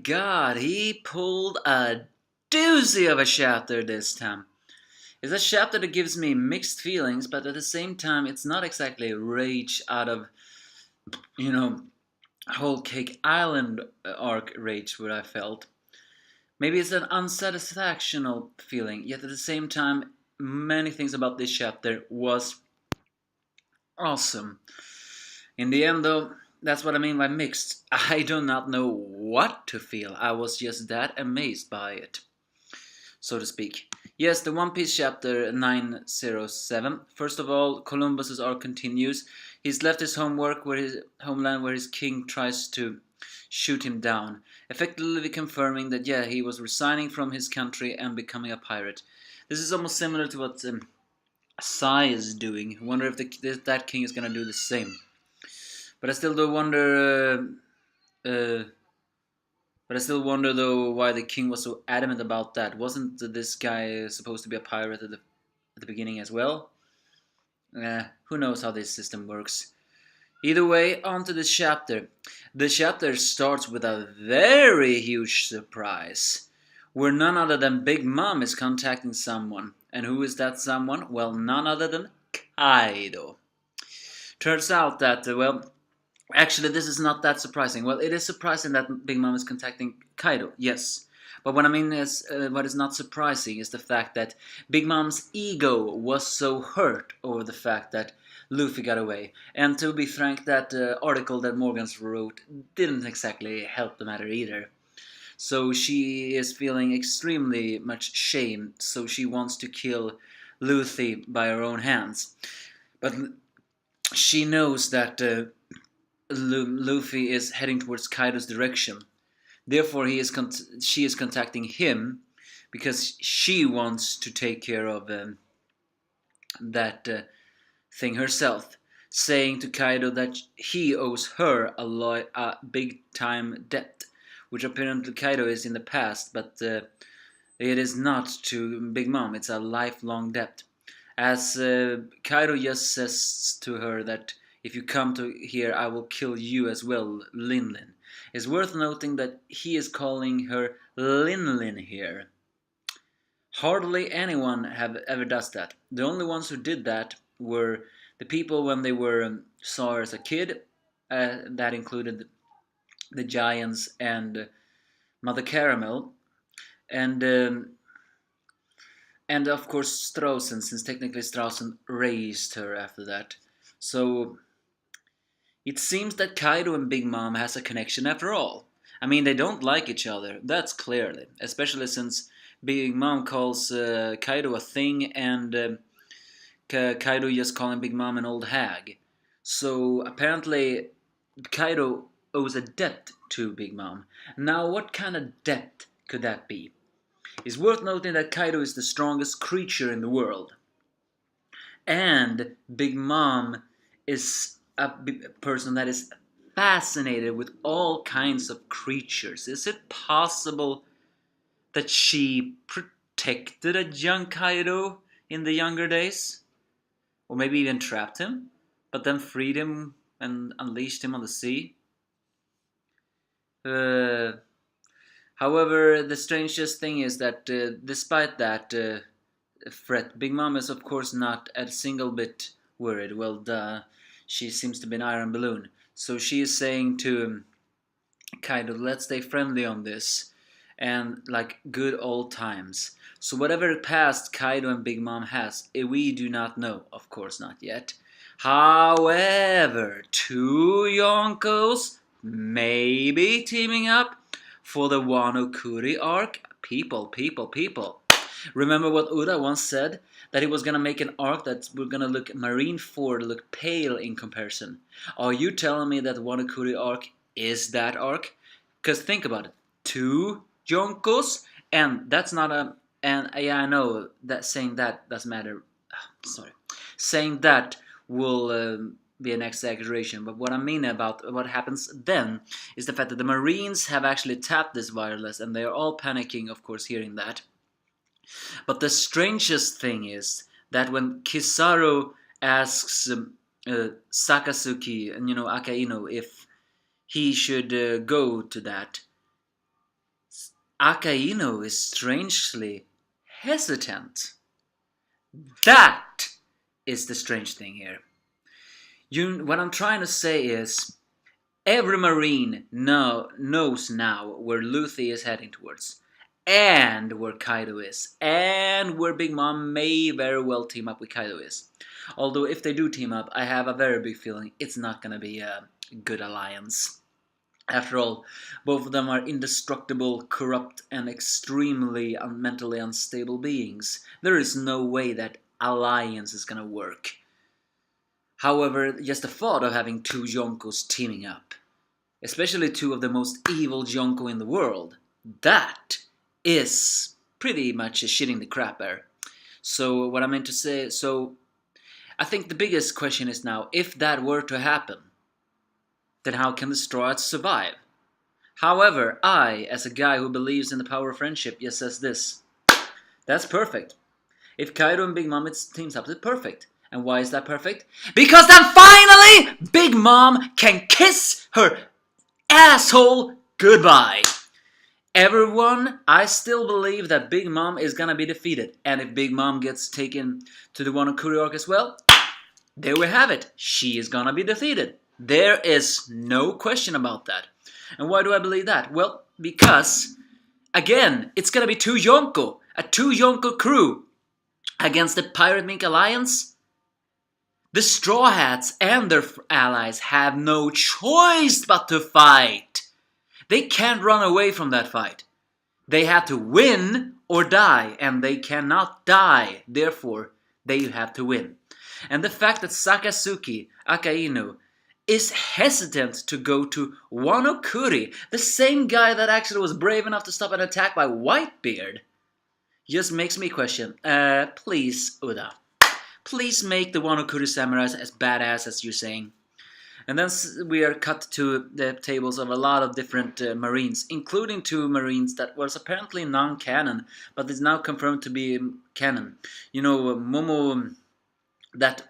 god, he pulled a doozy of a chapter this time. It's a chapter that gives me mixed feelings, but at the same time, it's not exactly rage out of, you know, Whole Cake Island arc rage where I felt. Maybe it's an unsatisfactional feeling, yet at the same time, many things about this chapter was awesome. In the end, though, that's what I mean by mixed. I do not know what to feel. I was just that amazed by it, so to speak. Yes, the One Piece chapter 907. First of all, Columbus's arc continues. He's left his homeland where his king tries to shoot him down, effectively confirming that yeah, he was resigning from his country and becoming a pirate. This is almost similar to what Sai is doing. I wonder if that king is gonna do the same. But I still do wonder. Uh, but I still wonder though why the king was so adamant about that. Wasn't this guy supposed to be a pirate at the beginning as well? Who knows how this system works. Either way, on to this chapter. The chapter starts with a very huge surprise, where none other than Big Mom is contacting someone. And who is that someone? Well, none other than Kaido. Turns out that, well, actually, this is not that surprising. Well, it is surprising that Big Mom is contacting Kaido, yes. But what I mean is, what is not surprising is the fact that Big Mom's ego was so hurt over the fact that Luffy got away. And to be frank, that article that Morgans wrote didn't exactly help the matter either. So she is feeling extremely much shame, so she wants to kill Luffy by her own hands. But she knows that Luffy is heading towards Kaido's direction. Therefore, she is contacting him because she wants to take care of that thing herself, saying to Kaido that he owes her a big time debt, which apparently Kaido is in the past, but it is not to Big Mom. It's a lifelong debt. As Kaido just says to her that if you come to here, I will kill you as well, Lin Lin. It's worth noting that he is calling her Lin Lin here. Hardly anyone have ever does that. The only ones who did that were the people when they were saw her as a kid. That included the Giants and Mother Caramel, and of course Straussen, since technically Straussen raised her after that. So it seems that Kaido and Big Mom has a connection after all. I mean, they don't like each other, that's clearly. Especially since Big Mom calls Kaido a thing and Kaido just calling Big Mom an old hag. So apparently Kaido owes a debt to Big Mom. Now what kind of debt could that be? It's worth noting that Kaido is the strongest creature in the world. And Big Mom is a person that is fascinated with all kinds of creatures. Is it possible that she protected a young Kaido in the younger days? Or maybe even trapped him, but then freed him and unleashed him on the sea? Uh, However, the strangest thing is that despite that threat, Big Mom is of course not a single bit worried. Well, duh. She seems to be an iron balloon. So she is saying to Kaido, let's stay friendly on this. And like good old times. So whatever past Kaido and Big Mom has, we do not know. Of course not yet. However, two Yonkos maybe teaming up for the Wano Kuri arc. People. Remember what Uda once said? That he was gonna make an arc that we're gonna look Marineford look pale in comparison. Are you telling me that the Wano Kuri arc is that arc? Because think about it. Two Yonkos, and that's not a... And yeah, I know that saying that doesn't matter. Sorry. Saying that will be an exaggeration, but what I mean about what happens then is the fact that the Marines have actually tapped this wireless and they are all panicking, of course, hearing that. But the strangest thing is that when Kizaru asks Sakazuki and Akainu if he should go to that, Akainu is strangely hesitant. That is the strange thing here. What I'm trying to say is, every Marine knows now where Luffy is heading towards, and where Kaido is, and where Big Mom may very well team up with Kaido is. Although if they do team up, I have a very big feeling it's not gonna be a good alliance. After all, both of them are indestructible, corrupt, and extremely mentally unstable beings. There is no way that alliance is gonna work. However, just the thought of having two Yonkos teaming up, especially two of the most evil Yonko in the world, that is pretty much shitting the crap there. So what I meant to say, I think the biggest question is now, if that were to happen, then how can the Straw Hats survive? However, I, as a guy who believes in the power of friendship, just says this. That's perfect. If Kaido and Big Mom teams up, it's perfect. And why is that perfect? Because then finally, Big Mom can kiss her asshole goodbye. Everyone, I still believe that Big Mom is gonna be defeated. And if Big Mom gets taken to the Wano Kuri arc as well, there we have it. She is gonna be defeated. There is no question about that. And why do I believe that? Well, because, again, it's gonna be a two Yonko crew against the Pirate Mink Alliance. The Straw Hats and their allies have no choice but to fight. They can't run away from that fight. They have to win or die, and they cannot die. Therefore, they have to win. And the fact that Sakazuki Akainu is hesitant to go to Wano Kuri, the same guy that actually was brave enough to stop an attack by Whitebeard, just makes me question, please, Uda. Please make the Wano Kuri samurais as badass as you're saying. And then we are cut to the tables of a lot of different marines, including two marines that was apparently non-canon, but is now confirmed to be canon. You know, Momo, that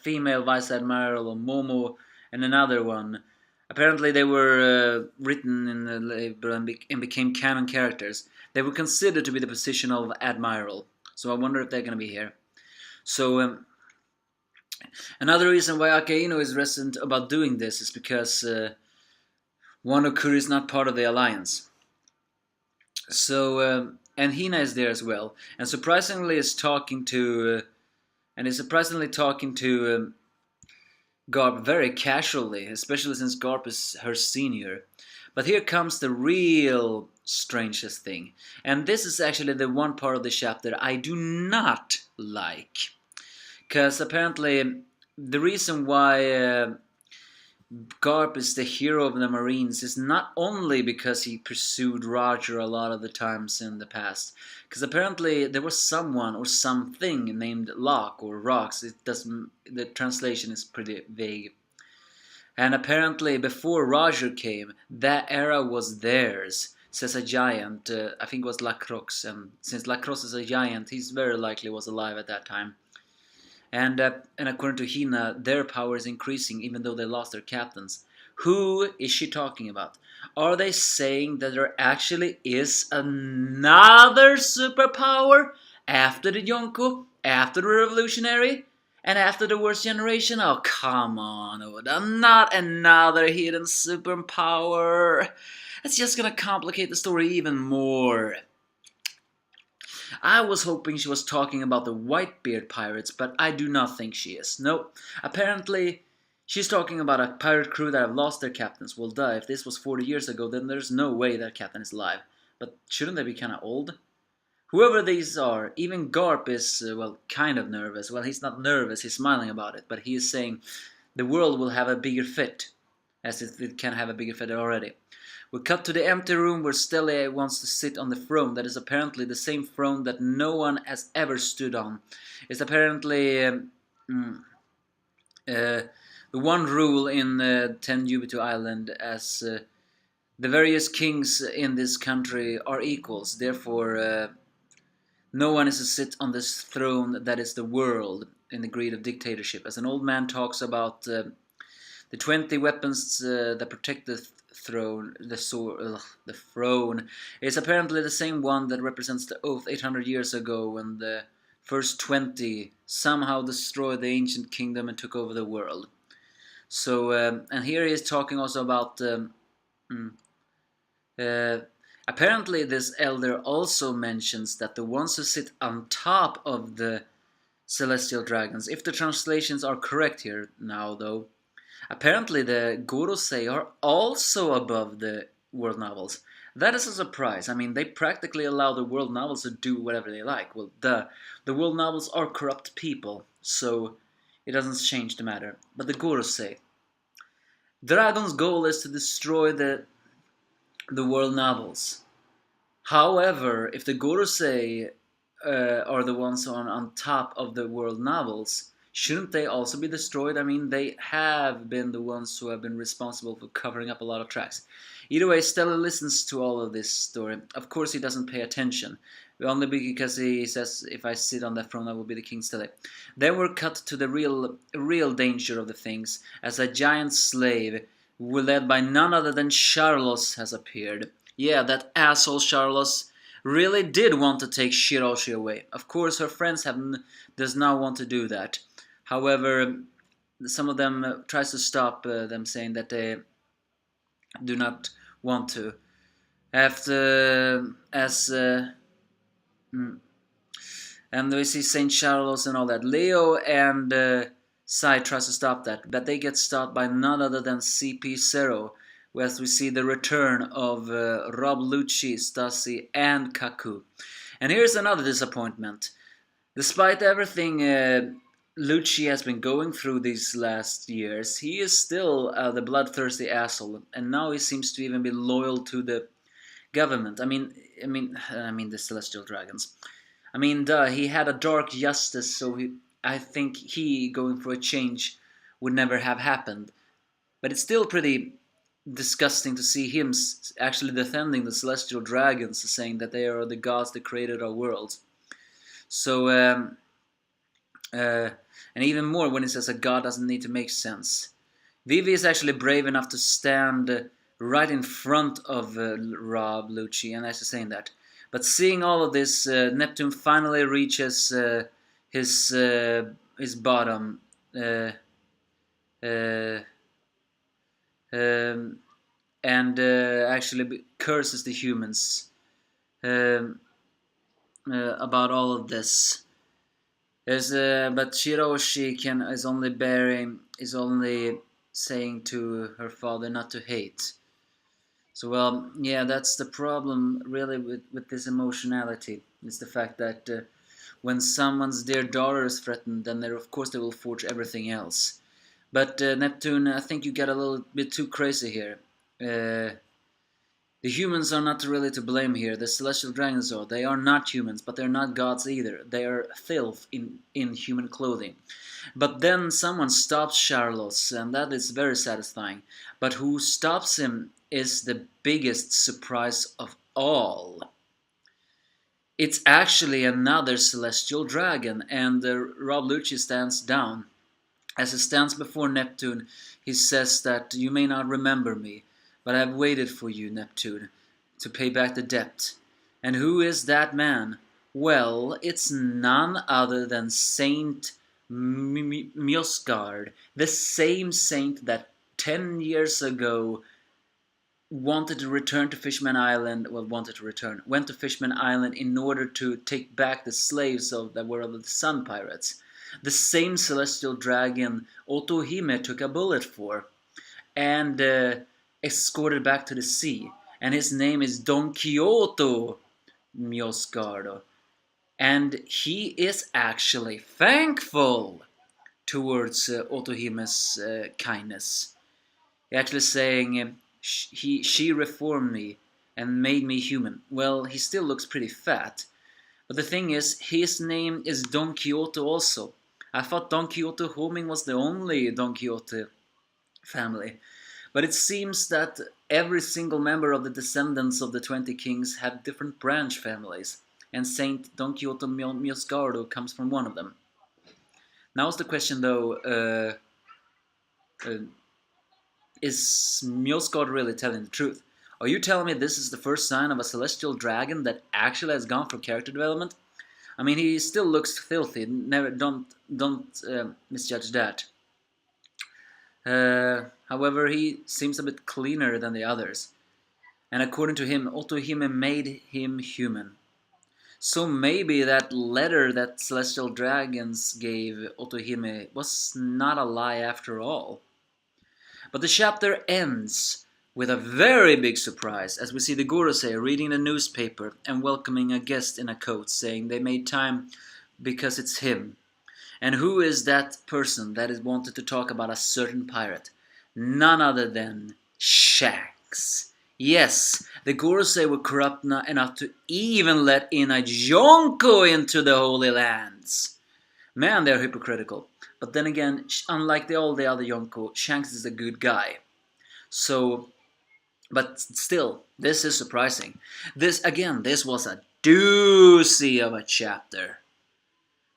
female vice admiral, Momo, and another one. Apparently they were written in the label and became canon characters. They were considered to be the position of admiral. So I wonder if they're going to be here. So another reason why Akainu is reticent about doing this is because Wano Kuri is not part of the alliance. So and Hina is there as well, and surprisingly is talking to Garp very casually, especially since Garp is her senior. But here comes the real strangest thing, and this is actually the one part of the chapter I do not like. Because apparently the reason why Garp is the hero of the Marines is not only because he pursued Roger a lot of the times in the past. Because apparently there was someone or something named Locke or Rox. The translation is pretty vague. And apparently before Roger came, that era was theirs. Says a giant, I think it was Lacroix. And since Lacroix is a giant, he's very likely was alive at that time. And according to Hina, their power is increasing even though they lost their captains. Who is she talking about? Are they saying that there actually is another superpower after the Yonko, after the Revolutionary, and after the worst generation? Oh, come on, Oda. Not another hidden superpower. That's just gonna complicate the story even more. I was hoping she was talking about the Whitebeard pirates, but I do not think she is. No, apparently she's talking about a pirate crew that have lost their captains. Will die. If this was 40 years ago, then there's no way that captain is alive. But shouldn't they be kind of old? Whoever these are, even Garp is, well, kind of nervous. Well, he's not nervous, he's smiling about it. But he is saying the world will have a bigger fit, as it can have a bigger fit already. We cut to the empty room where Stella wants to sit on the throne that is apparently the same throne that no one has ever stood on. It's apparently the one rule in 10 Ubito Island, as the various kings in this country are equals. Therefore, no one is to sit on this throne that is the world in the greed of dictatorship. As an old man talks about the 20 weapons that protect the throne, the throne, is apparently the same one that represents the oath 800 years ago when the first 20 somehow destroyed the ancient kingdom and took over the world. So, and here he is talking also about. Mm, uh, Apparently, this elder also mentions that the ones who sit on top of the celestial dragons, if the translations are correct here now, though, apparently the Gorosei are also above the world novels. That is a surprise. I mean, they practically allow the world novels to do whatever they like. Well, the world novels are corrupt people, so it doesn't change the matter. But the Gorosei, Dragon's goal is to destroy the world novels. However, if the Gorosei are the ones on top of the world novels, shouldn't they also be destroyed? I mean, they have been the ones who have been responsible for covering up a lot of tracks. Either way, Stella listens to all of this story. Of course, he doesn't pay attention. Only because he says, if I sit on that throne, I will be the king still. Then we're cut to the real danger of the things, as a giant slave, led by none other than Charlos, has appeared. Yeah, that asshole Charlos really did want to take Shiroshi away. Of course, her friends does not want to do that. However, some of them tries to stop them, saying that they do not want to. After as mm, and we see Saint Charles and all that. Leo and Sai tries to stop that, but they get stopped by none other than CP0, as we see the return of Rob Lucci, Stasi, and Kaku. And here's another disappointment. Despite everything Lucci has been going through these last years, he is still the bloodthirsty asshole, and now he seems to even be loyal to the government. I mean the Celestial Dragons. I mean, he had a dark justice, so I think he going for a change would never have happened. But it's still pretty disgusting to see him actually defending the Celestial Dragons, saying that they are the gods that created our world. So, and even more when he says a god doesn't need to make sense. Vivi is actually brave enough to stand right in front of Rob Lucci, and actually saying that. But seeing all of this, Neptune finally reaches his bottom, uh, um, and actually curses the humans um, about all of this. But Shiroshi is only saying to her father not to hate. So, well, yeah, that's the problem really with this emotionality. It's the fact that when someone's dear daughter is threatened, then of course they will forge everything else. But Neptune, I think you get a little bit too crazy here. The humans are not really to blame here. The celestial dragons are. They are not humans, but they're not gods either. They are filth in human clothing. But then someone stops Charlos, and that is very satisfying. But who stops him is the biggest surprise of all. It's actually another celestial dragon, and Rob Lucci stands down. As he stands before Neptune, he says that you may not remember me, but I have waited for you, Neptune, to pay back the debt. And who is that man? Well, it's none other than Saint Mjosgard, the same saint that 10 years ago wanted to return to Fishman Island, went to Fishman Island in order to take back the slaves that were of the Sun Pirates. The same celestial dragon Otohime took a bullet for, and escorted back to the sea. And his name is Don Quixote Mjosgardo. And he is actually thankful towards Otohime's kindness. Actually saying, she reformed me and made me human. Well, he still looks pretty fat. But the thing is, his name is Don Quixote also. I thought Don Quixote Homing was the only Don Quixote family. But it seems that every single member of the descendants of the 20 kings have different branch families. And Saint Don Quixote Miosgardo comes from one of them. Now is the question though, uh, Is Mjolsgard really telling the truth? Are you telling me this is the first sign of a celestial dragon that actually has gone through character development? I mean, he still looks filthy. Never, don't misjudge that. However, he seems a bit cleaner than the others. And according to him, Otohime made him human. So maybe that letter that celestial dragons gave Otohime was not a lie after all. But the chapter ends with a very big surprise as we see the Gorosei reading the newspaper and welcoming a guest in a coat, saying they made time because it's him. And who is that person that is wanted to talk about a certain pirate? None other than Shanks. Yes, the Gorosei were corrupt enough to even let in a Yonko into the Holy Lands. Man, they're hypocritical. But then again, unlike all the other Yonko, Shanks is a good guy. So, but still, this is surprising. This was a doozy of a chapter.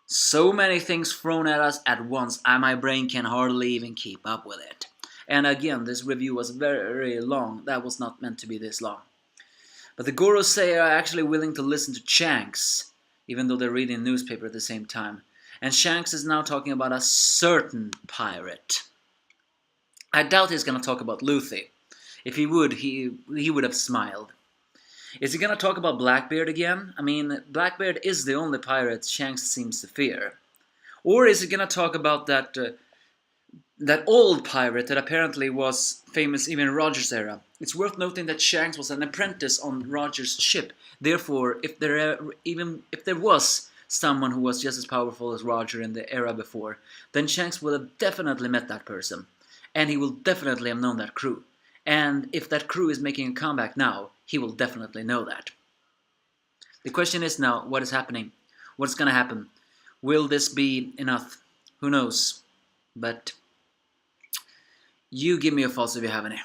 So many things thrown at us at once, and my brain can hardly even keep up with it. And again, this review was very long. That was not meant to be this long. But the Gorosei are actually willing to listen to Shanks, even though they're reading the newspaper at the same time. And Shanks is now talking about a certain pirate. I doubt he's going to talk about Luffy. If he would, he would have smiled. Is he going to talk about Blackbeard again? I mean, Blackbeard is the only pirate Shanks seems to fear. Or is he going to talk about that old pirate that apparently was famous even in Roger's era? It's worth noting that Shanks was an apprentice on Roger's ship. Therefore, if there was someone who was just as powerful as Roger in the era before, then Shanks would have definitely met that person. And he will definitely have known that crew. And if that crew is making a comeback now, he will definitely know that. The question is now, what is happening? What's gonna happen? Will this be enough? Who knows? But you give me your thoughts if you have any.